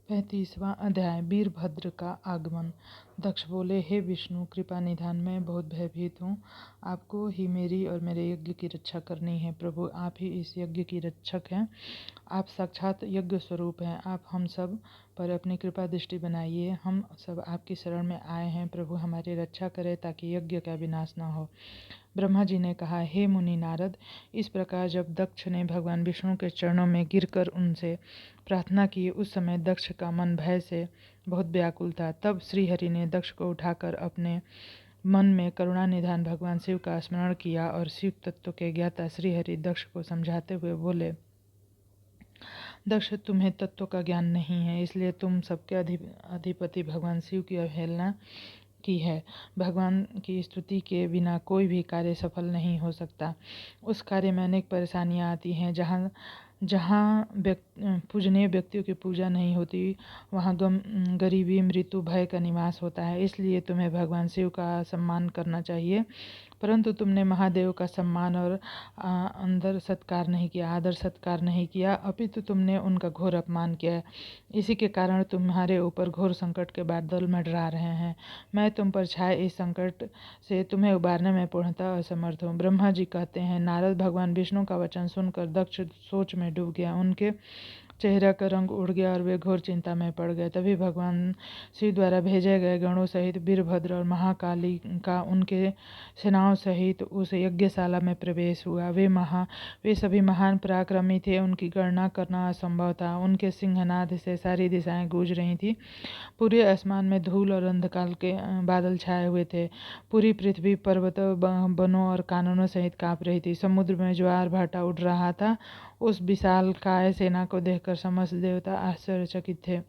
35वां अध्याय वीरभद्र का आगमन। दक्ष बोले, हे विष्णु कृपा निधान, मैं बहुत भयभीत हूँ। आपको ही मेरी और मेरे यज्ञ की रक्षा करनी है। प्रभु, आप ही इस यज्ञ की रक्षक हैं। आप साक्षात यज्ञ स्वरूप हैं। आप हम सब पर अपनी कृपा दृष्टि बनाइए। हम सब आपकी शरण में आए हैं। प्रभु, हमारी रक्षा करें ताकि यज्ञ का विनाश न हो। ब्रह्मा जी ने कहा, हे मुनि नारद, इस प्रकार जब दक्ष ने भगवान विष्णु के चरणों में गिरकर उनसे प्रार्थना की, उस समय दक्ष का मन भय से बहुत व्याकुल था। तब श्रीहरि ने दक्ष को उठाकर अपने मन में करुणा निधान भगवान शिव का स्मरण किया और शिव तत्व के ज्ञाता श्रीहरि दक्ष को समझाते हुए बोले, दक्ष, तुम्हें तत्व का ज्ञान नहीं है, इसलिए तुम सबके अधिपति भगवान शिव की अवहेलना की है। भगवान की स्तुति के बिना कोई भी कार्य सफल नहीं हो सकता। उस कार्य में अनेक परेशानियां आती हैं। जहाँ जहाँ पूजनीय व्यक्तियों की पूजा नहीं होती, वहाँ गरीबी, मृत्यु, भय का निवास होता है। इसलिए तुम्हें भगवान शिव का सम्मान करना चाहिए, परंतु तुमने महादेव का सम्मान और आदर सत्कार नहीं किया, अपितु तुमने उनका घोर अपमान किया है। इसी के कारण तुम्हारे ऊपर घोर संकट के बादल मंडरा रहे हैं। मैं तुम पर छाए इस संकट से तुम्हें उबारने में पूर्णतः असमर्थ हूँ। ब्रह्मा जी कहते हैं, नारद, भगवान विष्णु का वचन सुनकर दक्ष सोच में डूब गया। उनके चेहरा का रंग उड़ गया और वे घोर चिंता में पड़ गए। तभी भगवान शिव द्वारा भेजे गए गणों सहित वीरभद्र और महाकाली का उनके सेनाओं सहित उस यज्ञशाला में प्रवेश हुआ। वे सभी महान पराक्रमी थे। उनकी गणना करना असंभव था। उनके सिंहनाद से सारी दिशाएं गूंज रही थी। पूरे आसमान में धूल और अंधकार के बादल छाए हुए थे। पूरी पृथ्वी पर्वतों, वनों और कानूनों सहित कांप रही थी। समुद्र में ज्वार भाटा उठ रहा था। उस विशालकाय सेना को देखकर समस्त देवता आश्चर्यचकित थे।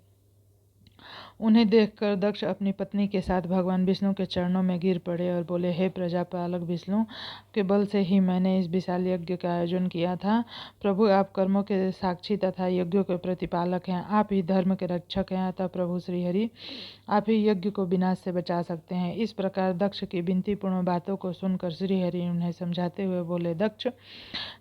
उन्हें देखकर दक्ष अपनी पत्नी के साथ भगवान विष्णु के चरणों में गिर पड़े और बोले, हे प्रजापालक विष्णु के बल से ही मैंने इस विशाल यज्ञ का आयोजन किया था। प्रभु, आप कर्मों के साक्षी तथा यज्ञों के प्रतिपालक हैं। आप ही धर्म के रक्षक हैं। अतः प्रभु श्रीहरि, आप ही यज्ञ को विनाश से बचा सकते हैं। इस प्रकार दक्ष की विनतीपूर्ण बातों को सुनकर श्रीहरि उन्हें समझाते हुए बोले, दक्ष,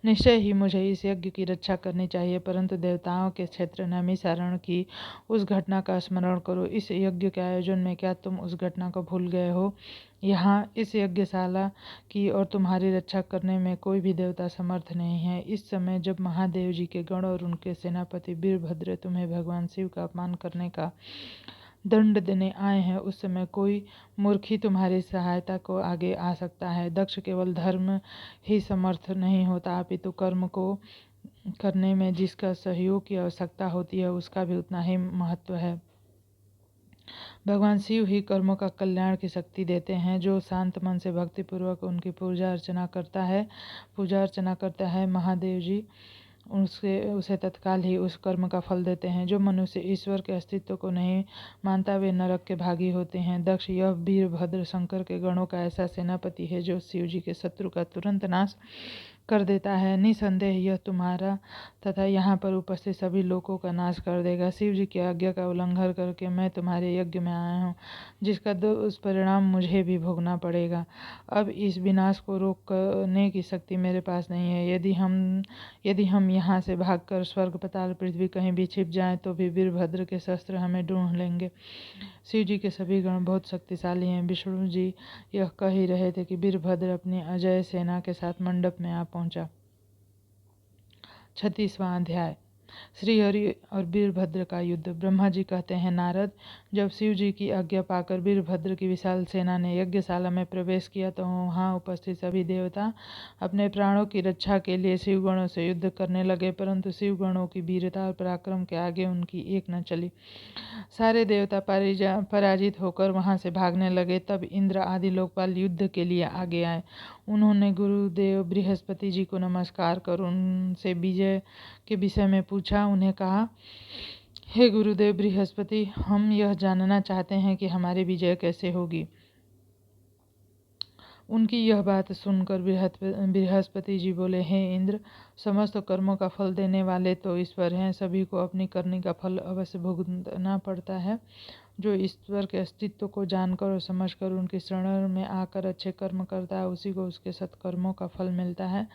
निश्चय ही मुझे इस यज्ञ की रक्षा करनी चाहिए, परंतु देवताओं के क्षेत्र नैमिषारण्य की उस घटना का स्मरण करो। इस यज्ञ के आयोजन में क्या तुम उस घटना को भूल गए हो? यहाँ इस यज्ञशाला की और तुम्हारी रक्षा करने में कोई भी देवता समर्थ नहीं है। इस समय जब महादेव जी के गण और उनके सेनापति वीरभद्र तुम्हें भगवान शिव का अपमान करने का दंड देने आए हैं, उस समय कोई मूर्ख ही तुम्हारी सहायता को आगे आ सकता है। दक्ष, केवल धर्म ही समर्थ नहीं होता, अपितु कर्म को करने में जिसका सहयोग की आवश्यकता होती है, उसका भी उतना ही महत्व है। भगवान शिव ही कर्मों का कल्याण की शक्ति देते हैं। जो शांत मन से भक्तिपूर्वक उनकी पूजा अर्चना करता है, महादेव जी उसे तत्काल ही उस कर्म का फल देते हैं। जो मनुष्य ईश्वर के अस्तित्व को नहीं मानता, वे नरक के भागी होते हैं। दक्ष, यह वीरभद्र शंकर के गणों का ऐसा सेनापति है जो शिव जी के शत्रु का तुरंत नाश कर देता है। निसंदेह यह तुम्हारा तथा यहाँ पर उपस्थित सभी लोगों का नाश कर देगा। शिव जी की आज्ञा का उल्लंघन करके मैं तुम्हारे यज्ञ में आया हूँ, जिसका दुष्परिणाम मुझे भी भोगना पड़ेगा। अब इस विनाश को रोकने की शक्ति मेरे पास नहीं है। यदि हम यहाँ से भागकर स्वर्ग, पाताल, पृथ्वी कहीं भी छिप जाएं, तो भी वीरभद्र के शस्त्र हमें ढूंढ लेंगे। शिव जी के सभी गण बहुत शक्तिशाली हैं। विष्णु जी यह कह ही रहे थे कि वीरभद्र अपनी अजय सेना के साथ मंडप में आ पहुंचा। 36वां अध्याय श्रीहरि और वीरभद्र का युद्ध। ब्रह्मा जी कहते हैं, नारद, जब शिव जी की आज्ञा पाकर वीरभद्र की विशाल सेना ने यज्ञशाला में प्रवेश किया, तो वहां उपस्थित सभी देवता अपने प्राणों की रक्षा के लिए शिवगणों से युद्ध करने लगे, परंतु शिवगणों की वीरता और पराक्रम के आगे उनकी एक न चली। सारे देवता पराजित होकर वहां से भागने लगे। तब इंद्र आदि लोकपाल युद्ध के लिए आगे आए। उन्होंने गुरुदेव बृहस्पति जी को नमस्कार कर उनसे विजय के विषय में पूछा। उन्हें कहा, हे गुरुदेव बृहस्पति, हम यह जानना चाहते हैं कि हमारी विजय कैसे होगी। उनकी यह बात सुनकर बृहस्पति जी बोले, हे इंद्र, समस्त कर्मों का फल देने वाले तो ईश्वर हैं। सभी को अपनी करनी का फल अवश्य भुगतना पड़ता है। जो ईश्वर के अस्तित्व को जानकर और समझकर उनकी शरण में आकर अच्छे कर्म करता है, उसी को उसके सत्कर्मों का फल मिलता है।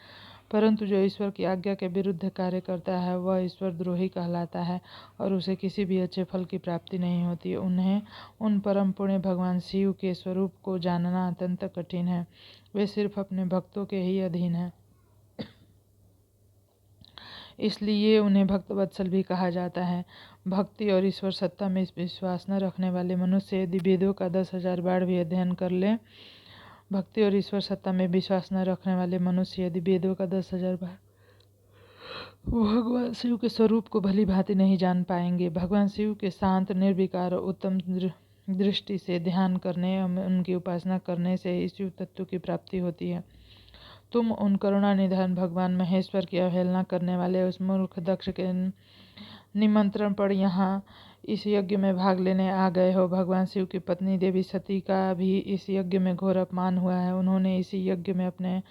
परंतु जो ईश्वर की आज्ञा के विरुद्ध कार्य करता है वह ईश्वर द्रोही कहलाता है और उसे किसी भी अच्छे फल की प्राप्ति नहीं होती। उन्हें उन परम पुण्य भगवान शिव के स्वरूप को जानना अत्यंत कठिन है। वे सिर्फ अपने भक्तों के ही अधीन हैं, इसलिए उन्हें भक्त वत्सल भी कहा जाता है। भक्ति और ईश्वर सत्ता में विश्वास न रखने वाले मनुष्य यदि वेदों का 10,000 बार भी अध्ययन कर ले, भक्ति और ईश्वर सत्ता में विश्वास न रखने वाले मनुष्य यदि वेदों का 10,000 बार भगवान शिव के स्वरूप को भली भांति नहीं जान पाएंगे। भगवान शिव के शांत, निर्विकार और उत्तम दृष्टि से ध्यान करने, उनकी उपासना करने से इस शिव तत्व की प्राप्ति होती है। तुम उन करुणा निधान भगवान महेश्वर की अवहेलना करने वाले उस मूर्ख दक्ष के निमंत्रण पर यहाँ इस यज्ञ में भाग लेने आ गए हो। भगवान शिव की पत्नी देवी सती का भी इस यज्ञ में घोर अपमान हुआ है। उन्होंने इसी यज्ञ में अपने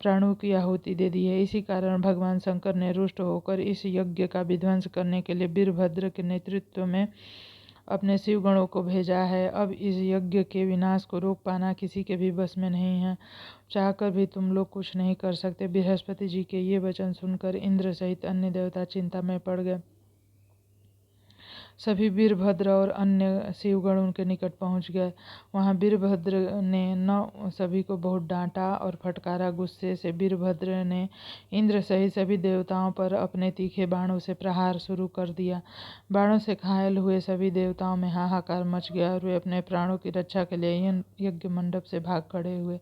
प्राणों की आहुति दे दी है। इसी कारण भगवान शंकर ने रुष्ट होकर इस यज्ञ का विध्वंस करने के लिए वीरभद्र के नेतृत्व में अपने शिवगणों को भेजा है। अब इस यज्ञ के विनाश को रोक पाना किसी के भी बस में नहीं है। चाहकर भी तुम लोग कुछ नहीं कर सकते। बृहस्पति जी के ये वचन सुनकर इंद्र सहित अन्य देवता चिंता में पड़ गए। सभी वीरभद्र और अन्य शिवगण उनके निकट पहुंच गए। वहां वीरभद्र ने न सभी को बहुत डांटा और फटकारा। गुस्से से वीरभद्र ने इंद्र सहित सभी देवताओं पर अपने तीखे बाणों से प्रहार शुरू कर दिया। बाणों से घायल हुए सभी देवताओं में हाहाकार मच गया और वे अपने प्राणों की रक्षा के लिए यज्ञ मंडप से भाग खड़े हुए।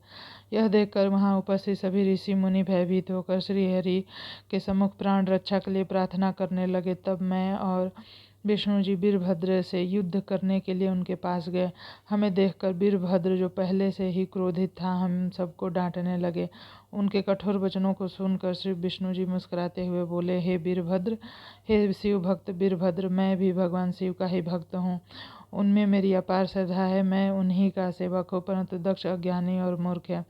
यह देखकर वहां उपस्थित सभी ऋषि मुनि भयभीत होकर श्रीहरि के सम्मुख प्राण रक्षा के लिए प्रार्थना करने लगे। तब मैं और विष्णु जी वीरभद्र से युद्ध करने के लिए उनके पास गए। हमें देखकर वीरभद्र, जो पहले से ही क्रोधित था, हम सबको डांटने लगे। उनके कठोर वचनों को सुनकर श्री विष्णु जी मुस्कुराते हुए बोले, हे वीरभद्र, हे शिव भक्त वीरभद्र, मैं भी भगवान शिव का ही भक्त हूँ। उनमें मेरी अपार श्रद्धा है। मैं उन्हीं का सेवक हूँ, परंतु दक्ष अज्ञानी और मूर्ख है।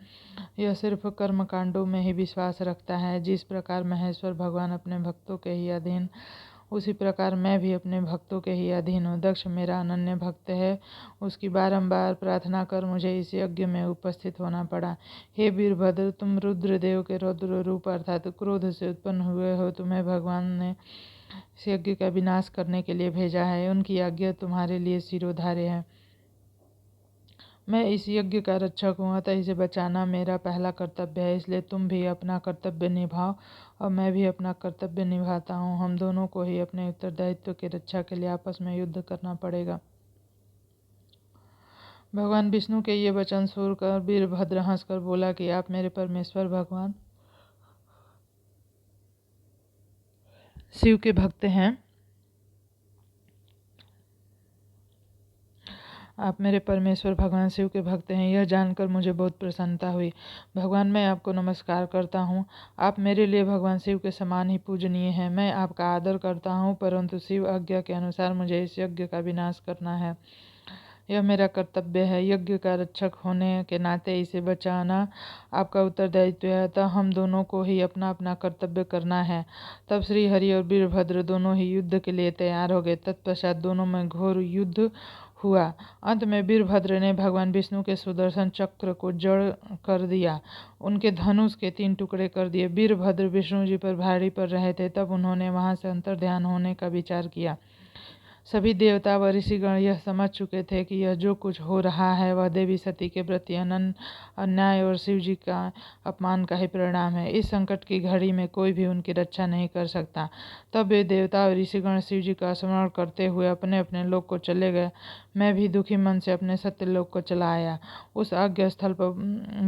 यह सिर्फ कर्म कांडों में ही विश्वास रखता है। जिस प्रकार महेश्वर भगवान अपने भक्तों के ही अधीन, उसी प्रकार मैं भी अपने भक्तों के ही अधीन हूँ। दक्ष मेरा अनन्य भक्त है। उसकी बारंबार प्रार्थना कर मुझे इस यज्ञ में उपस्थित होना पड़ा। हे वीरभद्र, तुम रुद्रदेव के रौद्र रूप अर्थात क्रोध से उत्पन्न हुए हो। तुम्हें भगवान ने इस यज्ञ का विनाश करने के लिए भेजा है। उनकी आज्ञा तुम्हारे लिए शिरोधार्य है। मैं इस यज्ञ का रक्षक हूँ, अतः इसे बचाना मेरा पहला कर्तव्य है। इसलिए तुम भी अपना कर्तव्य निभाओ और मैं भी अपना कर्तव्य निभाता हूँ। हम दोनों को ही अपने उत्तरदायित्व की रक्षा के लिए आपस में युद्ध करना पड़ेगा। भगवान विष्णु के ये वचन सुनकर वीरभद्र हंसकर बोला कि आप मेरे परमेश्वर भगवान शिव के भक्त हैं। आप मेरे परमेश्वर भगवान शिव के भक्त हैं। यह जानकर मुझे बहुत प्रसन्नता हुई। भगवान, मैं आपको नमस्कार करता हूँ। आप मेरे लिए भगवान शिव के समान ही पूजनीय हैं। मैं आपका आदर करता हूँ, परंतु शिव आज्ञा के अनुसार मुझे इस यज्ञ का विनाश करना है। यह मेरा कर्तव्य है। यज्ञ का रक्षक होने के नाते इसे बचाना आपका उत्तरदायित्व है। अतः हम दोनों को ही अपना अपना कर्तव्य करना है। तब श्री हरि और वीरभद्र दोनों ही युद्ध के लिए तैयार हो गए। तत्पश्चात दोनों में घोर युद्ध हुआ। अंत में वीरभद्र ने भगवान विष्णु के सुदर्शन चक्र को जड़ कर दिया, उनके धनुष के 3 टुकड़े कर दिए। वीरभद्र विष्णु जी पर भारी पड़ रहे थे। तब उन्होंने वहां से अंतर्ध्यान होने का विचार किया। सभी देवता व ऋषिगण यह समझ चुके थे कि यह जो कुछ हो रहा है वह देवी सती के प्रति अन्याय और शिव जी का अपमान का ही परिणाम है। इस संकट की घड़ी में कोई भी उनकी रक्षा नहीं कर सकता। तब वे देवता और ऋषिगण शिव जी का स्मरण करते हुए अपने अपने लोक को चले गए। मैं भी दुखी मन से अपने सत्य लोक को चला आया। उस आज्ञा स्थल पर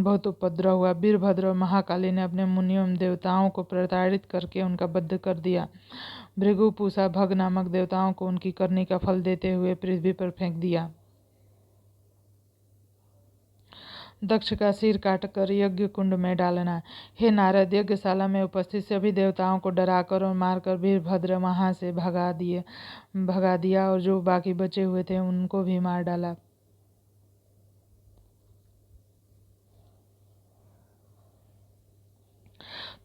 बहुत उपद्रव हुआ। वीरभद्र और महाकाली ने अपने मुनियों देवताओं को प्रताड़ित करके उनका वध कर दिया। भृगु, पूषा, भग नामक देवताओं को उनकी करनी का फल देते हुए पृथ्वी पर फेंक दिया। दक्ष का सिर काटकर यज्ञ कुंड में डालना। हे नारद, यज्ञशाला में उपस्थित सभी देवताओं को डराकर और मारकर वीरभद्र वहां से भगा दिया और जो बाकी बचे हुए थे उनको भी मार डाला।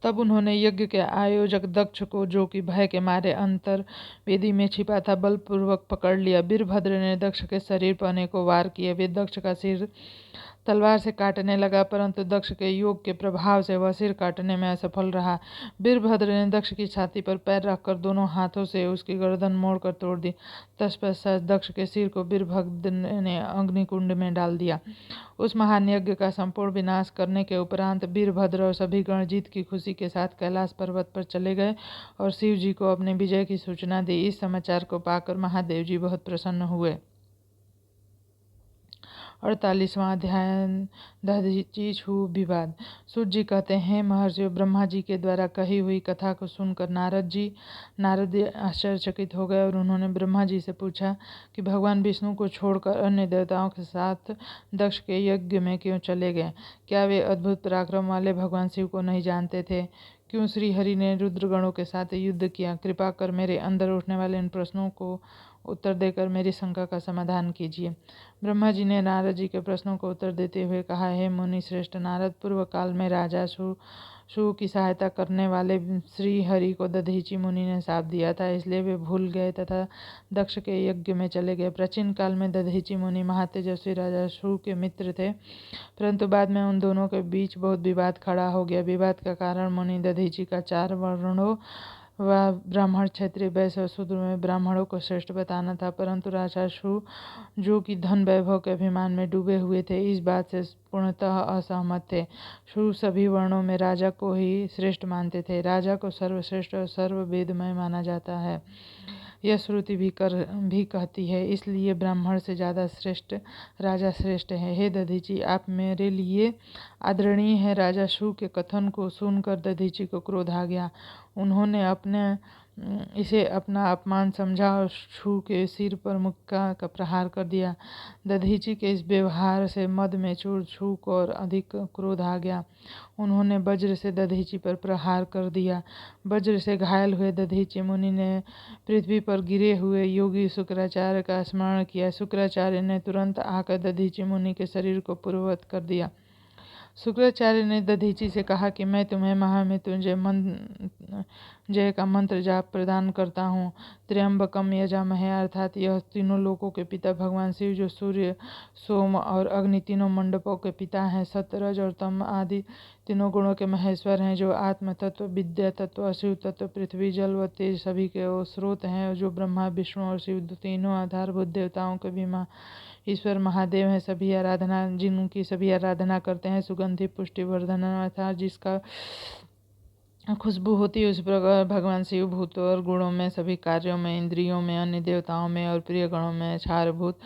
तब उन्होंने यज्ञ के आयोजक दक्ष को, जो कि भय के मारे अंतर वेदी में छिपा था, बलपूर्वक पकड़ लिया। वीरभद्र ने दक्ष के शरीर पर अनेकों वार किए। वे दक्ष का सिर तलवार से काटने लगा, परंतु दक्ष के योग के प्रभाव से वह सिर काटने में असफल रहा। वीरभद्र ने दक्ष की छाती पर पैर रखकर दोनों हाथों से उसकी गर्दन मोड़कर तोड़ दी। तत्पश्चात दक्ष के सिर को वीरभद्र ने अग्निकुंड में डाल दिया। उस महान यज्ञ का संपूर्ण विनाश करने के उपरांत वीरभद्र और सभी गण जीत की खुशी के साथ कैलाश पर्वत पर चले गए और शिव जी को अपने विजय की सूचना दी। इस समाचार को पाकर महादेव जी बहुत प्रसन्न हुए। 48वां अध्याय दधीचि छू विवाद। सूत जी कहते हैं, महर्षि ब्रह्मा जी के द्वारा कही हुई कथा को सुनकर नारद आश्चर्यचकित हो गए और उन्होंने ब्रह्मा जी से पूछा कि भगवान विष्णु को छोड़कर अन्य देवताओं के साथ दक्ष के यज्ञ में क्यों चले गए? क्या वे अद्भुत पराक्रम वाले भगवान शिव को नहीं जानते थे? क्यों श्री हरि ने रुद्रगणों के साथ युद्ध किया? कृपा कर मेरे अंदर उठने वाले इन प्रश्नों को उत्तर देकर मेरी शंका का समाधान कीजिए। ब्रह्मा जी ने नारद जी के प्रश्नों को उत्तर देते हुए कहा, हे मुनि श्रेष्ठ नारद, पूर्व काल में राजा शु की सहायता करने वाले श्री हरि को दधीचि मुनि ने शाप दिया था, इसलिए वे भूल गए तथा दक्ष के यज्ञ में चले गए। प्राचीन काल में दधीचि मुनि महातेजस्वी राजा शु के मित्र थे, परंतु बाद में उन दोनों के बीच बहुत विवाद खड़ा हो गया। विवाद का कारण मुनि दधीचि का 4 वर्णों व ब्राह्मण, क्षत्रिय, वैश्य और शूद्र में ब्राह्मणों को श्रेष्ठ बताना था, परंतु राजा शु जो कि धन वैभव के अभिमान में डूबे हुए थे, इस बात से पूर्णतः असहमत थे। शु सभी वर्णों में राजा को ही श्रेष्ठ मानते थे। राजा को सर्वश्रेष्ठ और सर्ववेदमय माना जाता है, यह श्रुति भी कहती है, इसलिए ब्राह्मण से ज़्यादा श्रेष्ठ राजा श्रेष्ठ है। हे दधीचि, आप मेरे लिए आदरणीय हैं। राजा शु के कथन को सुनकर दधीचि को क्रोध आ गया। उन्होंने इसे अपना अपमान समझा और शु के सिर पर मुक्का का प्रहार कर दिया। दधीचि के इस व्यवहार से मद में चूर शु को और अधिक क्रोध आ गया। उन्होंने वज्र से दधीचि पर प्रहार कर दिया। वज्र से घायल हुए दधीचि मुनि ने पृथ्वी पर गिरे हुए योगी शुक्राचार्य का स्मरण किया। शुक्राचार्य ने तुरंत आकर दधीचि मुनि के शरीर को पूर्ववत कर दिया। शुक्राचार्य ने दधीचि से कहा कि मैं तुम्हें महामृत्युंजय का मंत्र जाप प्रदान करता हूँ। त्र्यंबकम यजामहे, अर्थात यह तीनों लोकों के पिता भगवान शिव, जो सूर्य, सोम और अग्नि तीनों मंडपों के पिता हैं, सत्य, रज और तम आदि तीनों गुणों के महेश्वर हैं, जो आत्म तत्व, विद्या तत्व, अशिव तत्व, पृथ्वी, जल व तेज सभी के स्रोत हैं, जो ब्रह्मा, विष्णु और शिव तीनों आधारभूत देवताओं के भी ईश्वर महादेव हैं, जिनकी सभी आराधना करते हैं। सुगंधि पुष्टिवर्धन, अर्थात जिसका खुशबू होती है, उस प्रकार भगवान शिव भूतों और गुणों में, सभी कार्यों में, इंद्रियों में, अन्य देवताओं में और प्रिय गणों में क्षारभूत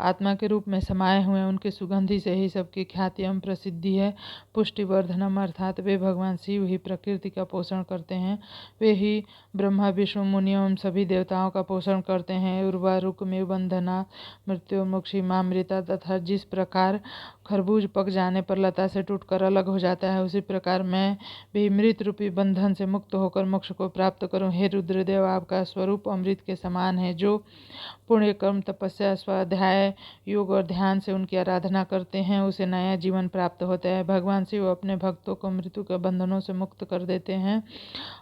आत्मा के रूप में समाये हुए, उनकी सुगंधि से ही सबकी ख्याति एवं प्रसिद्धि है। पुष्टिवर्धनम, अर्थात वे भगवान शिव ही प्रकृति का पोषण करते हैं। वे ही ब्रह्मा, विष्णु, मुनि एवं सभी देवताओं का पोषण करते हैं। उर्वारुकमेव बंधना मृत्युर्मुक्षी मामृता, तथा जिस प्रकार खरबूज पक जाने पर लता से टूटकर अलग हो जाता है, उसी प्रकार मैं भी मृत रूपी बंधन से मुक्त होकर मोक्ष को प्राप्त करूं। हे रुद्रदेव, आपका स्वरूप अमृत के समान है। जो पुण्य कर्म, तपस्या, स्वाध्याय, योग और ध्यान से उनकी आराधना करते हैं, उसे नया जीवन प्राप्त होता है। भगवान शिव अपने भक्तों को मृत्यु के बंधनों से मुक्त कर देते हैं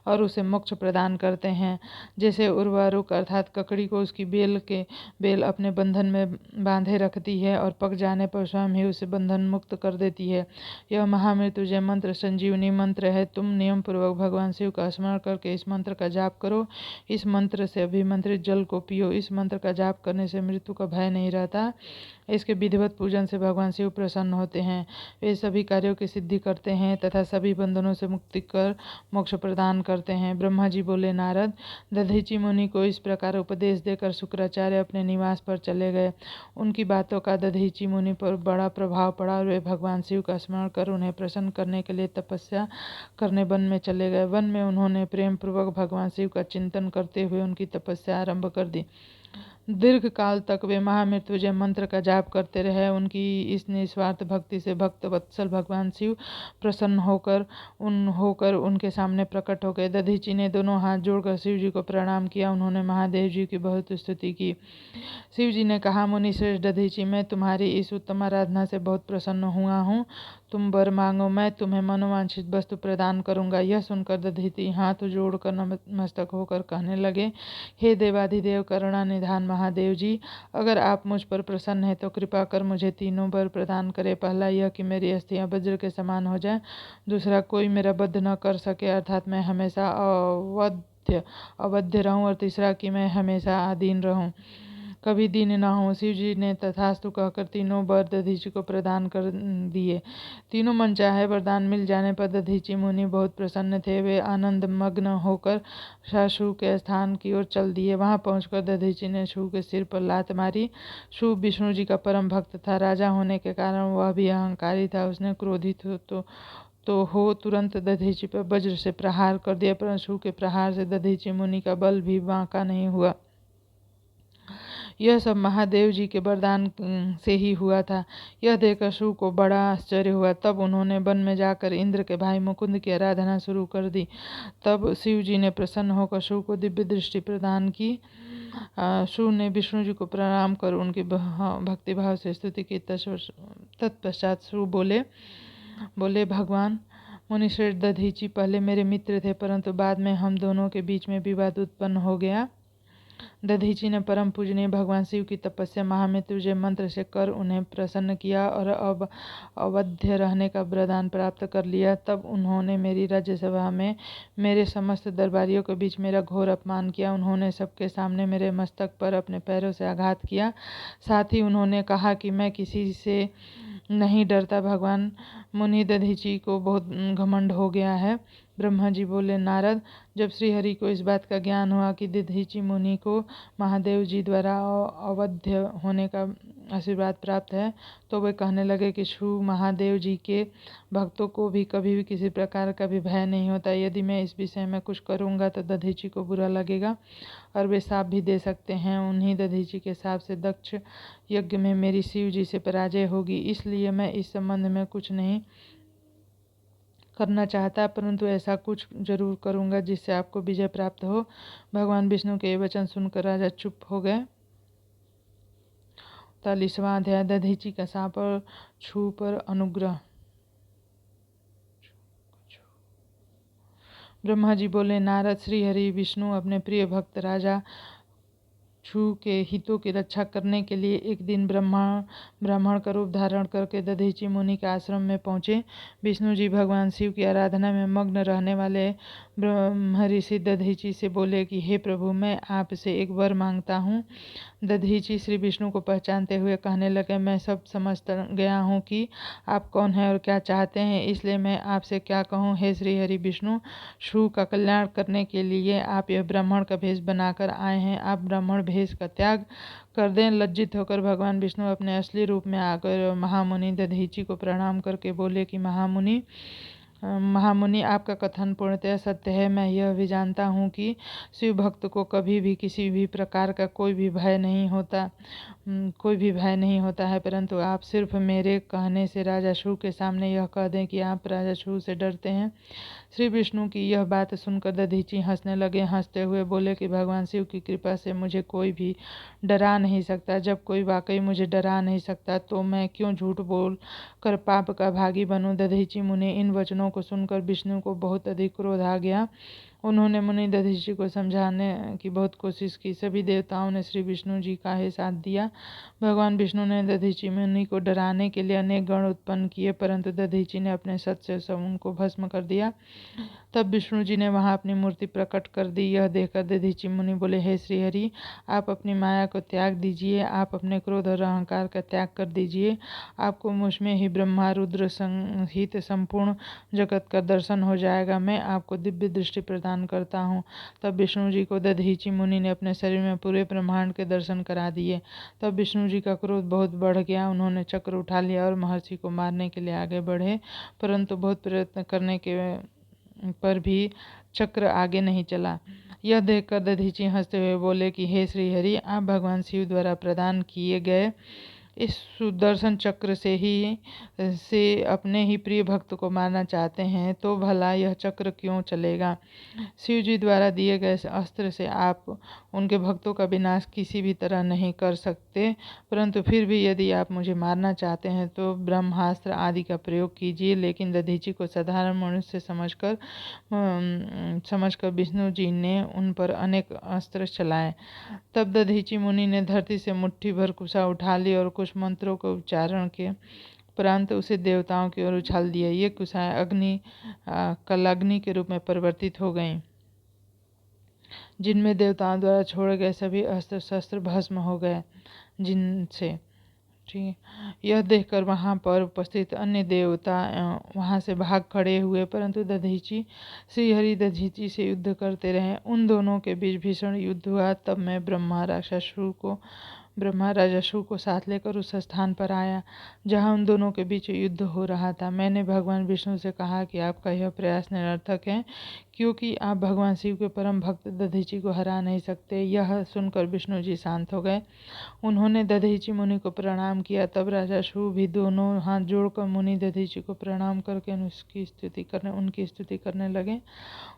और उसे मोक्ष प्रदान करते हैं। जैसे उर्वारुक अर्थात ककड़ी को उसकी बेल अपने बंधन में बांधे रखती है और पक जाने पर स्वयं ही उसे बंधन मुक्त कर देती है। यह महामृत्युंजय मंत्र संजीवनी मंत्र है। तुम नियम पूर्वक भगवान शिव का स्मरण करके इस मंत्र का जाप करो। इस मंत्र से अभिमंत्रित जल को पियो। इस मंत्र का जाप करने से मृत्यु का भय नहीं रहता। इसके विधिवत पूजन से भगवान शिव प्रसन्न होते हैं। वे सभी कार्यों की सिद्धि करते हैं तथा सभी बंधनों से मुक्ति कर मोक्ष प्रदान करते हैं। ब्रह्मा जी बोले, नारद, दधीचि मुनि को इस प्रकार उपदेश देकर शुक्राचार्य अपने निवास पर चले गए। उनकी बातों का दधीचि मुनि पर बड़ा प्रभाव पड़ा और वे भगवान शिव का स्मरण कर उन्हें प्रसन्न करने के लिए तपस्या करने वन में चले गए। वन में उन्होंने प्रेम पूर्वक भगवान शिव का चिंतन करते हुए उनकी तपस्या आरंभ कर दी। दीर्घ काल तक वे महामृत्युंजय मंत्र का जाप करते रहे। उनकी इस निस्वार्थ भक्ति से भक्त वत्सल भगवान शिव प्रसन्न होकर उनके सामने प्रकट हो गए। दधीचि ने दोनों हाथ जोड़कर शिव जी को प्रणाम किया। उन्होंने महादेव जी की बहुत स्तुति की। शिव जी ने कहा, मुनि श्रेष्ठ दधीचि, मैं तुम्हारी इस उत्तम आराधना से बहुत प्रसन्न हुआ हूँ। तुम वर मांगो, मैं तुम्हें मनोवांछित वस्तु प्रदान करूंगा। यह सुनकर दधीचि हाथ जोड़कर नतमस्तक होकर कहने लगे, हे देवाधिदेव करुणा निधान महादेव जी, अगर आप मुझ पर प्रसन्न हैं तो कृपा कर मुझे तीनों वर प्रदान करें। पहला यह कि मेरी अस्थियां वज्र के समान हो जाए, दूसरा कोई मेरा वध न कर सके अर्थात मैं हमेशा अवध्य रहूं, और तीसरा कि मैं हमेशा अधीन रहूं, कभी दीन न हो। शिव जी ने तथास्तु कहकर तीनों वर दधीचि को प्रदान कर दिए। तीनों मनचाहे वरदान मिल जाने पर दधीचि मुनि बहुत प्रसन्न थे। वे आनंद मग्न होकर शू के स्थान की ओर चल दिए। वहां पहुंचकर दधीचि ने शू के सिर पर लात मारी। शू विष्णु जी का परम भक्त था। राजा होने के कारण वह भी अहंकारी था। उसने क्रोधित हो तुरंत दधीचि पर वज्र से प्रहार कर दिया, परंतु शू के प्रहार से दधीचि मुनि का बल भी बांका नहीं हुआ। यह सब महादेव जी के वरदान से ही हुआ था। यह देखकर शू को बड़ा आश्चर्य हुआ। तब उन्होंने वन में जाकर इंद्र के भाई मुकुंद की आराधना शुरू कर दी। तब शिव जी ने प्रसन्न होकर शू को दिव्य दृष्टि प्रदान की। शू ने विष्णु जी को प्रणाम कर उनकी भक्तिभाव से स्तुति की। तत्पश्चात शू बोले भगवान मुनिश्रेष्ठ दधीचि पहले मेरे मित्र थे, परंतु बाद में हम दोनों के बीच में विवाद उत्पन्न हो गया। दधीचि ने परम पूजनीय भगवान शिव की तपस्या महामृत्युंजय मंत्र से कर उन्हें प्रसन्न किया और अब अवध्य रहने का वरदान प्राप्त कर लिया। तब उन्होंने मेरी राज्यसभा में मेरे समस्त दरबारियों के बीच मेरा घोर अपमान किया। उन्होंने सबके सामने मेरे मस्तक पर अपने पैरों से आघात किया। साथ ही उन्होंने कहा कि मैं किसी से नहीं डरता। भगवान मुनि दधीचि को बहुत घमंड हो गया है। ब्रह्मा जी बोले, नारद, जब श्रीहरि को इस बात का ज्ञान हुआ कि दधीचि मुनि को महादेव जी द्वारा अवध्य होने का आशीर्वाद प्राप्त है, तो वे कहने लगे कि शू महादेव जी के भक्तों को भी कभी भी किसी प्रकार का भी भय नहीं होता। यदि मैं इस विषय में कुछ करूंगा तो दधीचि को बुरा लगेगा और वे शाप भी दे सकते हैं। उन्हीं दधीचि के शाप से दक्ष यज्ञ में मेरी शिव जी से पराजय होगी। इसलिए मैं इस संबंध में कुछ नहीं करना चाहता, परंतु ऐसा कुछ जरूर करूंगा जिससे आपको विजय प्राप्त हो। भगवान विष्णु के ये वचन सुनकर राजा चुप हो गए। 40वां अध्याय दधीचि का शाप और छू पर अनुग्रह। ब्रह्मा जी बोले, नारद, श्री हरि विष्णु अपने प्रिय भक्त राजा छू के हितों की रक्षा करने के लिए एक दिन ब्राह्मण का रूप धारण करके दधीचि मुनि के आश्रम में पहुंचे। विष्णु जी भगवान शिव की आराधना में मग्न रहने वाले ब्रह्मऋषि दधीचि से बोले कि हे प्रभु, मैं आपसे एक वर मांगता हूँ। दधीचि श्री विष्णु को पहचानते हुए कहने लगे, मैं सब समझ गया हूँ कि आप कौन हैं और क्या चाहते हैं, इसलिए मैं आपसे क्या कहूँ। हे श्री हरि विष्णु, शू का कल्याण करने के लिए आप यह ब्राह्मण का भेष बनाकर आए हैं। आप ब्राह्मण भेष का त्याग कर दें। लज्जित होकर भगवान विष्णु अपने असली रूप में आकर महामुनि दधीचि को प्रणाम करके बोले कि महामुनि, आपका कथन पूर्णतः सत्य है। मैं यह भी जानता हूँ कि शिव भक्त को कभी भी किसी भी प्रकार का कोई भी भय नहीं होता है, परंतु आप सिर्फ मेरे कहने से राजा शू के सामने यह कह दें कि आप राजा शू से डरते हैं। श्री विष्णु की यह बात सुनकर दधीचि हंसने लगे। हंसते हुए बोले कि भगवान शिव की कृपा से मुझे कोई भी डरा नहीं सकता। जब कोई वाकई मुझे डरा नहीं सकता तो मैं क्यों झूठ बोल कर पाप का भागी बनूं। दधीचि मुनि इन वचनों को सुनकर विष्णु को बहुत अधिक क्रोध आ गया। उन्होंने मुनि दधीचि को समझाने की बहुत कोशिश की। सभी देवताओं ने श्री विष्णु जी का ही साथ दिया। भगवान विष्णु ने दधीचि मुनि को डराने के लिए अनेक गण उत्पन्न किए, परंतु दधीचि ने अपने सत से सब उनको भस्म कर दिया। तब विष्णु जी ने वहां अपनी मूर्ति प्रकट कर दी। यह देखकर दधीचि मुनि बोले, हे श्रीहरि, आप अपनी माया को त्याग दीजिए। आप अपने क्रोध और अहंकार का त्याग कर दीजिए। आपको मुझ में ही ब्रह्मा रुद्र सहित संपूर्ण जगत का दर्शन हो जाएगा। मैं आपको दिव्य दृष्टि प्रदान करता हूँ। तब विष्णु जी को दधीचि मुनि ने अपने शरीर में पूरे ब्रह्मांड के दर्शन करा दिए। तब विष्णु जी का क्रोध बहुत बढ़ गया। उन्होंने चक्र उठा लिया और महर्षि को मारने के लिए आगे बढ़े, परंतु बहुत प्रयत्न करने के पर भी चक्र आगे नहीं चला। यह देखकर दधीचि हंसते हुए बोले कि हे श्रीहरि, आप भगवान शिव द्वारा प्रदान किए गए इस सुदर्शन चक्र से अपने ही प्रिय भक्त को मारना चाहते हैं तो भला यह चक्र क्यों चलेगा। शिव जी द्वारा दिए गए अस्त्र से आप उनके भक्तों का विनाश किसी भी तरह नहीं कर सकते, परंतु फिर भी यदि आप मुझे मारना चाहते हैं तो ब्रह्मास्त्र आदि का प्रयोग कीजिए। लेकिन दधीची को साधारण मनुष्य समझकर विष्णु जी ने उन पर अनेक अस्त्र चलाए। तब दधीची मुनि ने धरती से मुट्ठी भर कुशा उठा ली और कुछ मंत्रों के उच्चारण के उपरांत उसे देवताओं की ओर उछाल दिया। ये कुशाएं कलाग्नि के रूप में परिवर्तित हो गईं, जिनमें देवताओं द्वारा छोड़े गए सभी अस्त्र शस्त्र भस्म हो गए। जिनसे ठीक यह देखकर वहां पर उपस्थित अन्य देवता वहां से भाग खड़े हुए, परंतु दधीची श्रीहरि दधीची से युद्ध करते रहे। उन दोनों के बीच भीषण युद्ध हुआ। तब मैं ब्रह्मा राजा शु को साथ लेकर उस स्थान पर आया जहाँ उन दोनों के बीच युद्ध हो रहा था। मैंने भगवान विष्णु से कहा कि आपका यह प्रयास निरर्थक है, क्योंकि आप भगवान शिव के परम भक्त दधीची को हरा नहीं सकते। यह सुनकर विष्णु जी शांत हो गए। उन्होंने दधीची मुनि को प्रणाम किया। तब राजा शु भी दोनों हाथ जोड़कर मुनि दधीची को प्रणाम करके उनकी स्तुति करने लगे,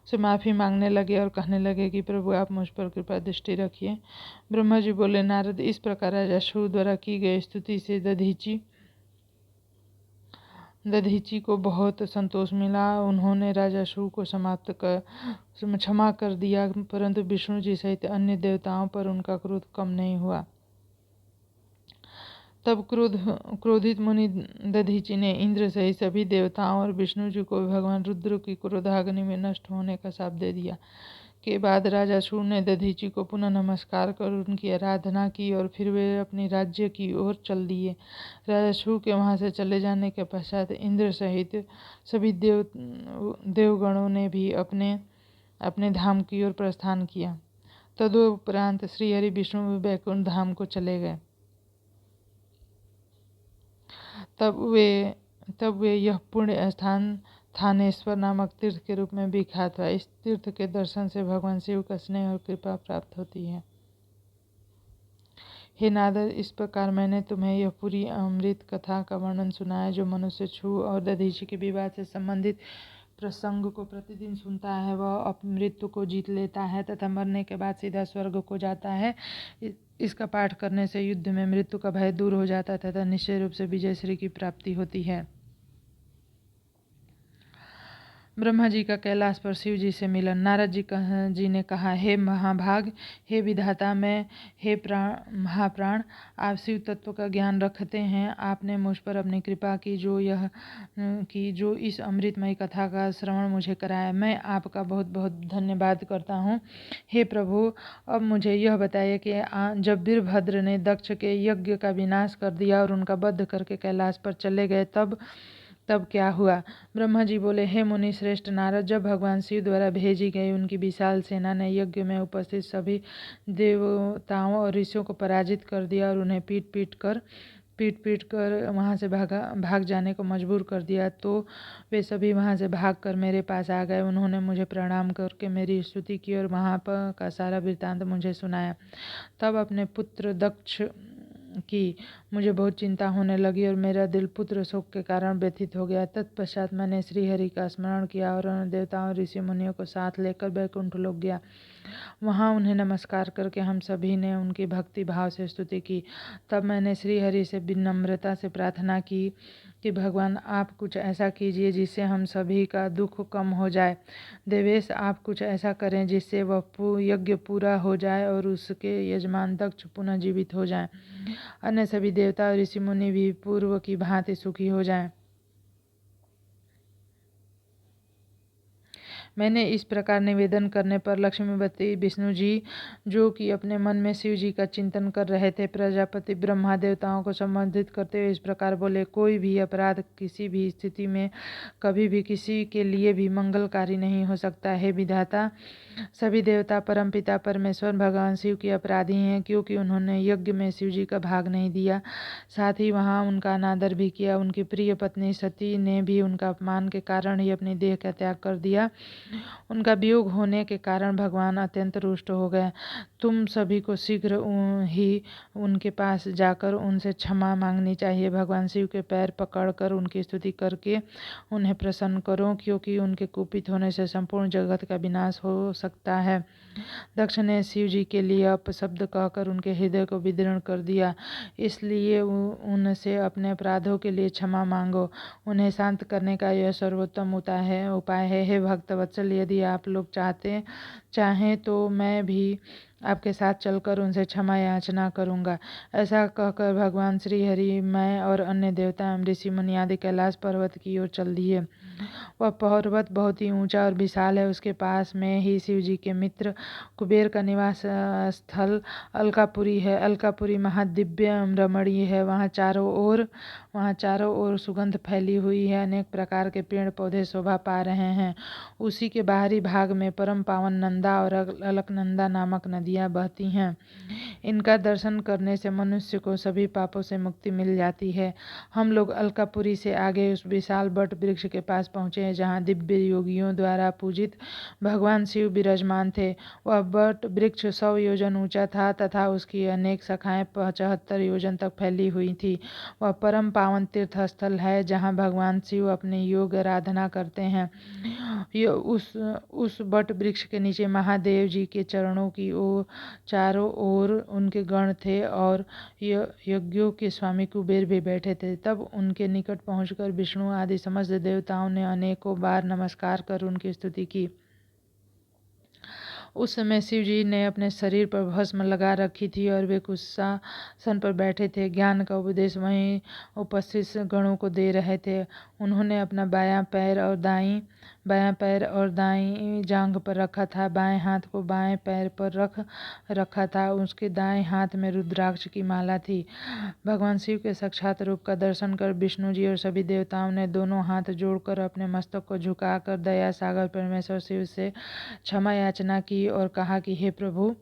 उसे माफ़ी मांगने लगे और कहने लगे कि प्रभु आप मुझ पर कृपा दृष्टि रखिए। ब्रह्मा जी बोले, नारद, इस प्रकार राजा शु द्वारा की गई स्तुति से दधीची को बहुत संतोष मिला। उन्होंने राजा शु को क्षमा कर दिया, परंतु विष्णु जी सहित अन्य देवताओं पर उनका क्रोध कम नहीं हुआ। तब क्रोधित मुनि दधीची ने इंद्र सहित सभी देवताओं और विष्णु जी को भगवान रुद्र की क्रोधाग्नि में नष्ट होने का शाप दे दिया। के बाद राजा शु ने दधीची को पुनः नमस्कार कर उनकी आराधना की और फिर वे अपनी राज्य की ओर चल दिए। राजा शु के वहां से चले जाने के पश्चात इंद्र सहित सभी देवगणों ने भी अपने अपने धाम की ओर प्रस्थान किया। तदुपरांत श्रीहरि विष्णु वैकुंठ धाम को चले गए। तब वे यह पुण्य स्थान थानेश्वर नामक तीर्थ के रूप में विख्यात हुआ। इस तीर्थ के दर्शन से भगवान शिव का स्नेह और कृपा प्राप्त होती है। हे नारद, इस प्रकार मैंने तुम्हें यह पूरी अमृत कथा का वर्णन सुनाया, जो मनुष्य शु और दधीची के विवाद से संबंधित प्रसंग को प्रतिदिन सुनता है वह मृत्यु को जीत लेता है तथा मरने के बाद सीधा स्वर्ग को जाता है। इसका पाठ करने से युद्ध में मृत्यु का भय दूर हो जाता है तथा निश्चय रूप से विजय श्री की प्राप्ति होती है। ब्रह्मा जी का कैलाश पर शिव जी से मिलन। नारद जी ने कहा, हे महाभाग, हे विधाता, हे महाप्राण, आप शिव तत्व का ज्ञान रखते हैं। आपने मुझ पर अपनी कृपा की जो इस अमृतमयी कथा का श्रवण मुझे कराया। मैं आपका बहुत बहुत धन्यवाद करता हूँ। हे प्रभु, अब मुझे यह बताइए कि जब वीरभद्र ने दक्ष के यज्ञ का विनाश कर दिया और उनका वध करके कैलाश पर चले गए तब क्या हुआ। ब्रह्मा जी बोले, हे मुनि श्रेष्ठ नारद, जब भगवान शिव द्वारा भेजी गई उनकी विशाल सेना ने यज्ञ में उपस्थित सभी देवताओं और ऋषियों को पराजित कर दिया और उन्हें पीट पीट कर वहाँ से भाग जाने को मजबूर कर दिया, तो वे सभी वहाँ से भागकर मेरे पास आ गए। उन्होंने मुझे प्रणाम करके मेरी स्तुति की और वहाँ पर का सारा वृत्तांत मुझे सुनाया। तब अपने पुत्र दक्ष की मुझे बहुत चिंता होने लगी और मेरा दिल पुत्र शोक के कारण व्यथित हो गया। तत्पश्चात मैंने श्रीहरि का स्मरण किया और देवताओं ऋषि मुनियों को साथ लेकर वैकुंठ लोक गया। वहाँ उन्हें नमस्कार करके हम सभी ने उनकी भक्ति भाव से स्तुति की। तब मैंने श्रीहरि से विनम्रता से प्रार्थना की कि भगवान, आप कुछ ऐसा कीजिए जिससे हम सभी का दुख कम हो जाए। देवेश, आप कुछ ऐसा करें जिससे वह यज्ञ पूरा हो जाए और उसके यजमान दक्ष पुनः जीवित हो जाएं। अन्य सभी देवता और ऋषि मुनि भी पूर्व की भांति सुखी हो जाएं। मैंने इस प्रकार निवेदन करने पर लक्ष्मीपति विष्णु जी, जो कि अपने मन में शिव जी का चिंतन कर रहे थे, प्रजापति ब्रह्मा देवताओं को संबोधित करते हुए इस प्रकार बोले, कोई भी अपराध किसी भी स्थिति में कभी भी किसी के लिए भी मंगलकारी नहीं हो सकता है। विधाता, सभी देवता परमपिता परमेश्वर भगवान शिव के अपराधी हैं, क्योंकि उन्होंने यज्ञ में शिव जी का भाग नहीं दिया, साथ ही वहाँ उनका अनादर भी किया। उनकी प्रिय पत्नी सती ने भी उनका अपमान के कारण ही अपनी देह का त्याग कर दिया। उनका वियोग होने के कारण भगवान अत्यंत रुष्ट हो गए। तुम सभी को शीघ्र ही उनके पास जाकर उनसे क्षमा मांगनी चाहिए। भगवान शिव के पैर पकड़कर उनकी स्तुति करके उन्हें प्रसन्न करो, क्योंकि उनके कुपित होने से संपूर्ण जगत का विनाश हो सकता है। दक्ष ने शिव जी के लिए अपशब्द कहकर उनके हृदय को विदीर्ण कर दिया, इसलिए उनसे अपने अपराधों के लिए क्षमा मांगो। उन्हें शांत करने का यह सर्वोत्तम उपाय है। हे भक्त वत्सल, यदि आप लोग चाहें तो मैं भी आपके साथ चलकर उनसे क्षमा याचना करूंगा। ऐसा कहकर भगवान श्री हरि, मैं और अन्य देवता एवं ऋषि मुनि आदि कैलाश पर्वत की ओर चल दिए। वह पर्वत बहुत ही ऊंचा और विशाल है। उसके पास में ही शिव जी के मित्र कुबेर का निवास स्थल अलकापुरी है। अलकापुरी महादिव्य एवं रमणीय है। वहाँ चारों ओर सुगंध फैली हुई है। अनेक प्रकार के पेड़ पौधे शोभा पा रहे हैं। उसी के बाहरी भाग में परम पावन नंदा और अलकनंदा नामक नदियाँ बहती हैं। इनका दर्शन करने से मनुष्य को सभी पापों से मुक्ति मिल जाती है। हम लोग अलकापुरी से आगे उस विशाल बट वृक्ष के पास पहुँचे हैं, जहाँ दिव्य योगियों द्वारा पूजित भगवान शिव विराजमान थे। वह बट वृक्ष 100 योजन ऊंचा था तथा उसकी अनेक शाखाएं 75 योजन तक फैली हुई थी। वह परम पावन तीर्थ स्थल है, जहाँ भगवान शिव अपने योग आराधना करते हैं। उस बट वृक्ष के नीचे महादेव जी के चरणों की चारों ओर उनके गण थे और यज्ञों के स्वामी कुबेर भी बैठे थे। तब उनके निकट पहुंचकर विष्णु आदि समस्त देवताओं ने अनेकों बार नमस्कार कर उनकी स्तुति की। उस समय शिव जी ने अपने शरीर पर भस्म लगा रखी थी और वे कुशासन पर बैठे थे। ज्ञान का उपदेश वहीं उपस्थित गणों को दे रहे थे। उन्होंने अपना बायां पैर और दाईं जांघ पर रखा था। बाएं हाथ को बाएं पैर पर रखा था। उसके दाएं हाथ में रुद्राक्ष की माला थी। भगवान शिव के साक्षात रूप का दर्शन कर विष्णु जी और सभी देवताओं ने दोनों हाथ जोड़कर अपने मस्तक को झुकाकर दया सागर परमेश्वर शिव से क्षमा याचना की और कहा कि हे प्रभु,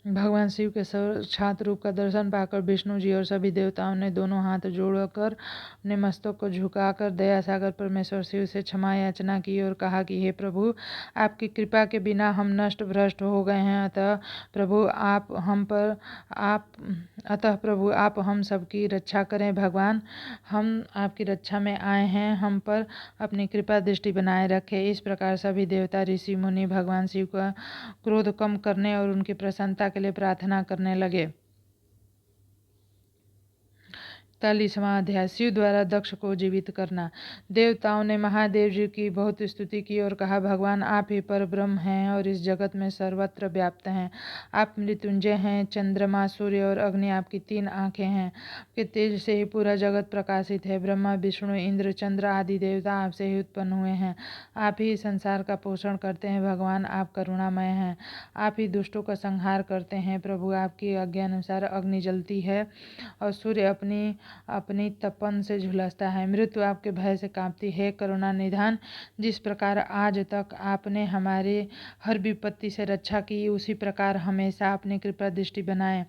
भगवान शिव के साक्षात रूप का दर्शन पाकर विष्णु जी और सभी देवताओं ने दोनों हाथ जोड़कर अपने मस्तक को झुकाकर दया सागर परमेश्वर शिव से क्षमा याचना की और कहा कि हे प्रभु, आपकी कृपा के बिना हम नष्ट भ्रष्ट हो गए हैं। अतः प्रभु आप हम सबकी रक्षा करें। भगवान, हम आपकी रक्षा में आए हैं, हम पर अपनी कृपा दृष्टि बनाए रखें। इस प्रकार सभी देवता ऋषि मुनि भगवान शिव का क्रोध कम करने और उनकी प्रसन्नता के लिए प्रार्थना करने लगे। 41वां अध्याय, शिव द्वारा दक्ष को जीवित करना। देवताओं ने महादेव जी की बहुत स्तुति की और कहा, भगवान आप ही पर ब्रह्म हैं और इस जगत में सर्वत्र व्याप्त हैं। आप मृत्युंजय हैं। चंद्रमा, सूर्य और अग्नि आपकी 3 आंखें हैं। आपके तेज से ही पूरा जगत प्रकाशित है। ब्रह्मा, विष्णु, इंद्र, चंद्र आदि देवता आपसे ही उत्पन्न हुए हैं। आप ही संसार का पोषण करते हैं। भगवान आप करुणामय हैं। आप ही दुष्टों का संहार करते हैं। प्रभु, आपकी आज्ञा अनुसार अग्नि जलती है और सूर्य अपनी तपन से झुलसता है। मृत्यु आपके भय से कांपती है। करुणा निधान, जिस प्रकार आज तक आपने हमारे हर विपत्ति से रक्षा की, उसी प्रकार हमेशा अपनी कृपा दृष्टि बनाए।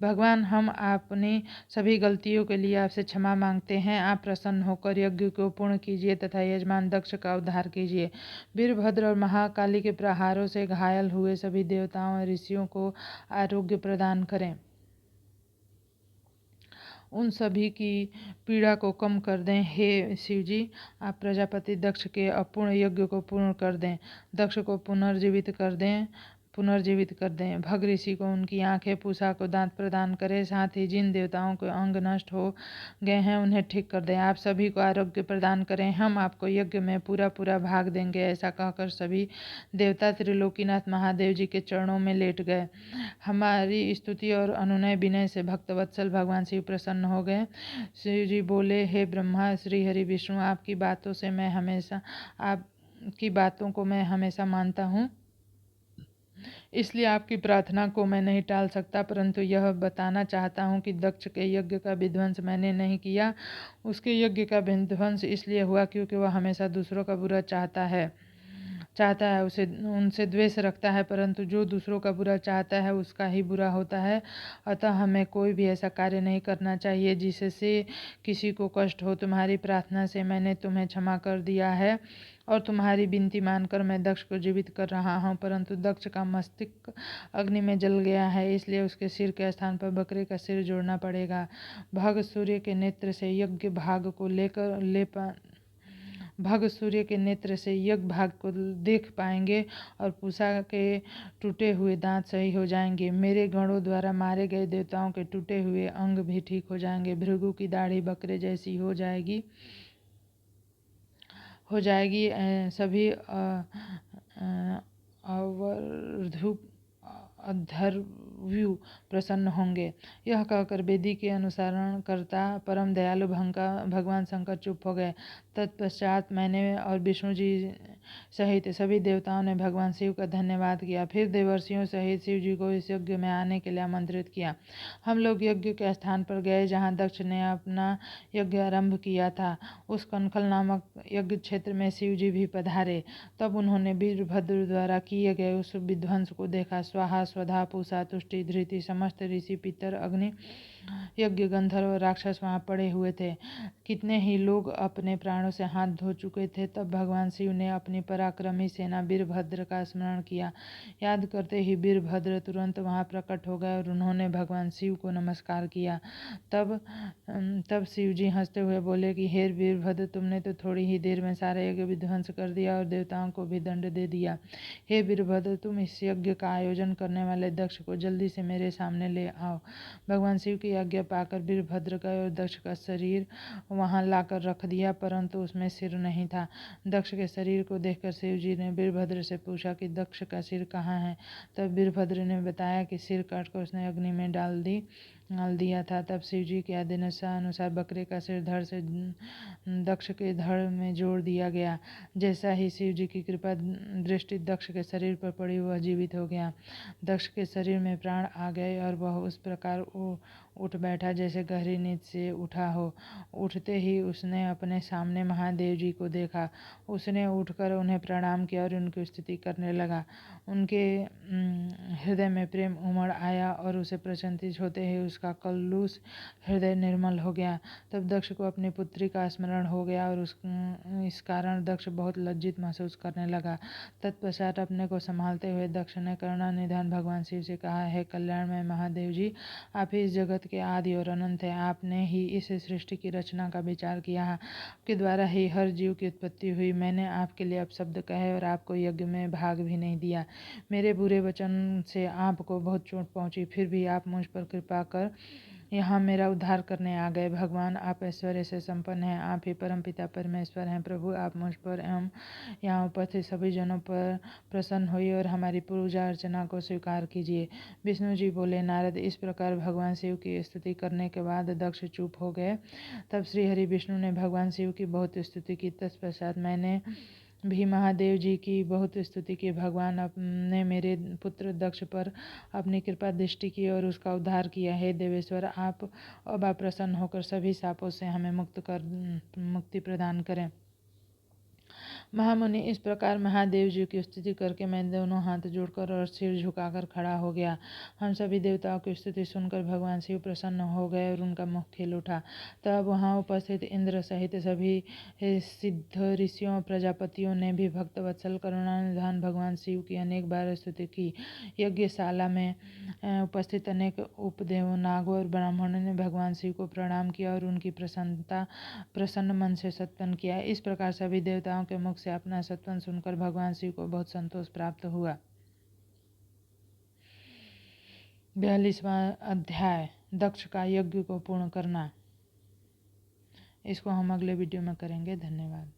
भगवान, हम अपनी सभी गलतियों के लिए आपसे क्षमा मांगते हैं। आप प्रसन्न होकर यज्ञ को पूर्ण कीजिए तथा यजमान दक्ष का उद्धार कीजिए। वीरभद्र और महाकाली के प्रहारों से घायल हुए सभी देवताओं और ऋषियों को आरोग्य प्रदान करें। उन सभी की पीड़ा को कम कर दें। हे शिव जी, आप प्रजापति दक्ष के अपूर्ण यज्ञ को पूर्ण कर दें। दक्ष को पुनर्जीवित कर दें। भग ऋषि को उनकी आंखें, पूषा को दांत प्रदान करें। साथ ही जिन देवताओं के अंग नष्ट हो गए हैं उन्हें ठीक कर दें। आप सभी को आरोग्य प्रदान करें। हम आपको यज्ञ में पूरा भाग देंगे। ऐसा कहकर सभी देवता त्रिलोकीनाथ महादेव जी के चरणों में लेट गए। हमारी स्तुति और अनुनय विनय से भक्तवत्सल भगवान शिव प्रसन्न हो गए। शिव जी बोले, हे ब्रह्मा, श्री हरि विष्णु, आपकी बातों को मैं हमेशा मानता हूँ। इसलिए आपकी प्रार्थना को मैं नहीं टाल सकता, परंतु यह बताना चाहता हूँ कि दक्ष के यज्ञ का विध्वंस मैंने नहीं किया। उसके यज्ञ का विध्वंस इसलिए हुआ क्योंकि वह हमेशा दूसरों का बुरा चाहता है, उसे उनसे द्वेष रखता है, परंतु जो दूसरों का बुरा चाहता है उसका ही बुरा होता है। अतः हमें कोई भी ऐसा कार्य नहीं करना चाहिए जिससे किसी को कष्ट हो। तुम्हारी प्रार्थना से मैंने तुम्हें क्षमा कर दिया है और तुम्हारी विनती मानकर मैं दक्ष को जीवित कर रहा हूँ, परंतु दक्ष का मस्तिष्क अग्नि में जल गया है, इसलिए उसके सिर के स्थान पर बकरे का सिर जोड़ना पड़ेगा। भग सूर्य के नेत्र से यज्ञ भाग को भग सूर्य के नेत्र से यज्ञ भाग को देख पाएंगे और पूषा के टूटे हुए दांत सही हो जाएंगे। मेरे गणों द्वारा मारे गए देवताओं के टूटे हुए अंग भी ठीक हो जाएंगे। भृगु की दाढ़ी बकरे जैसी हो जाएगी। सभी अधर्व्यू प्रसन्न होंगे। यह कहकर वेदी के अनुसरण करता परम दयालु भगवान शंकर चुप हो गए। तत्पश्चात मैंने और विष्णु जी सहित सभी देवताओं ने भगवान शिव का धन्यवाद किया। फिर देवर्षियों सहित शिव जी को इस यज्ञ में आने के लिए आमंत्रित किया। हम लोग यज्ञ के स्थान पर गए जहाँ दक्ष ने अपना यज्ञ आरंभ किया था। उस कनखल नामक यज्ञ क्षेत्र में शिव जी भी पधारे। तब उन्होंने वीरभद्र द्वारा किए गए उस विध्वंस को देखा। स्वाहा स्वधा पूषा तुष्टि धृति समस्त ऋषि पितर अग्नि यज्ञ गंधर्व और राक्षस वहाँ पड़े हुए थे। कितने ही लोग अपने प्राणों से हाथ धो चुके थे। तब भगवान शिव ने अपनी पराक्रमी सेना वीरभद्र का स्मरण किया। याद करते ही वीरभद्र तुरंत वहाँ प्रकट हो गए और उन्होंने भगवान शिव को नमस्कार किया। तब शिव जी हंसते हुए बोले कि हे वीरभद्र, तुमने तो थोड़ी ही देर में सारा यज्ञ विध्वंस कर दिया और देवताओं को भी दंड दे दिया। हे वीरभद्र, तुम इस यज्ञ का आयोजन करने वाले दक्ष को जल्दी से मेरे सामने ले आओ। भगवान शिव की आज्ञा पाकर वीरभद्र गए और दक्ष का शरीर वहां लाकर रख दिया, परंतु उसमें सिर नहीं था। दक्ष के शरीर को देखकर शिव जी ने वीरभद्र से पूछा कि दक्ष का सिर कहाँ है। तब वीरभद्र ने बताया कि सिर काटकर उसने अग्नि में डाल दिया था। तब शिव जी के आदेशानुसार बकरे का सिर धड़ से दक्ष के धड़ में जोड़ दिया गया। जैसा ही शिव जी की कृपा दृष्टि दक्ष के शरीर पर पड़ी, वह जीवित हो गया। दक्ष के शरीर में प्राण आ गए और वह उस प्रकार उठ बैठा जैसे गहरी नींद से उठा हो। उठते ही उसने अपने सामने महादेव जी को देखा। उसने उठकर उन्हें प्रणाम किया और उनकी स्तुति करने लगा। उनके हृदय में प्रेम उमड़ आया और उसे प्रसन्नचित्त होते ही उसका कलुष हृदय निर्मल हो गया। तब दक्ष को अपनी पुत्री का स्मरण हो गया और इस कारण दक्ष बहुत लज्जित महसूस करने लगा। तत्पश्चात अपने को संभालते हुए दक्ष ने करुणानिधान भगवान शिव से कहा, हे कल्याणमय महादेव जी, आप ही इस जगत के आदि और अनंत हैं। आपने ही इस सृष्टि की रचना का विचार किया है। आपके द्वारा ही हर जीव की उत्पत्ति हुई। मैंने आपके लिए अपशब्द कहे और आपको यज्ञ में भाग भी नहीं दिया। मेरे बुरे वचन से आपको बहुत चोट पहुंची, फिर भी आप मुझ पर कृपा कर यहाँ मेरा उद्धार करने आ गए। भगवान, आप ऐश्वर्य से संपन्न हैं। आप ही परमपिता परमेश्वर हैं। प्रभु, आप मुझ पर एवं यहाँ उपस्थित सभी जनों पर प्रसन्न होइए और हमारी पूजा अर्चना को स्वीकार कीजिए। विष्णु जी बोले, नारद, इस प्रकार भगवान शिव की स्तुति करने के बाद दक्ष चुप हो गए। तब श्री हरि विष्णु ने भगवान शिव की बहुत स्तुति की। तत्पश्चात मैंने भी महादेव जी की बहुत स्तुति की। भगवान ने मेरे पुत्र दक्ष पर अपनी कृपा दृष्टि की और उसका उद्धार किया। हे देवेश्वर, आप अब प्रसन्न होकर सभी शापों से हमें मुक्ति प्रदान करें। महामुनि, इस प्रकार महादेव जी की स्तुति करके मैं दोनों हाथ जोड़कर और सिर झुकाकर खड़ा हो गया। हम सभी देवताओं की स्तुति सुनकर भगवान शिव प्रसन्न हो गए और उनका मुख खिल उठा। तब वहाँ उपस्थित इंद्र सहित सभी सिद्ध ऋषियों प्रजापतियों ने भी भक्तवत्सल करुणानिधान भगवान शिव की अनेक बार स्तुति की। यज्ञशाला में उपस्थित अनेक उपदेवों, नागों और ब्राह्मणों ने भगवान शिव को प्रणाम किया और उनकी प्रसन्न मन से सत्पन किया। इस प्रकार सभी देवताओं के मुख से अपना सत्पन सुनकर भगवान शिव को बहुत संतोष प्राप्त हुआ। 42वां अध्याय, दक्ष का यज्ञ को पूर्ण करना। इसको हम अगले वीडियो में करेंगे। धन्यवाद।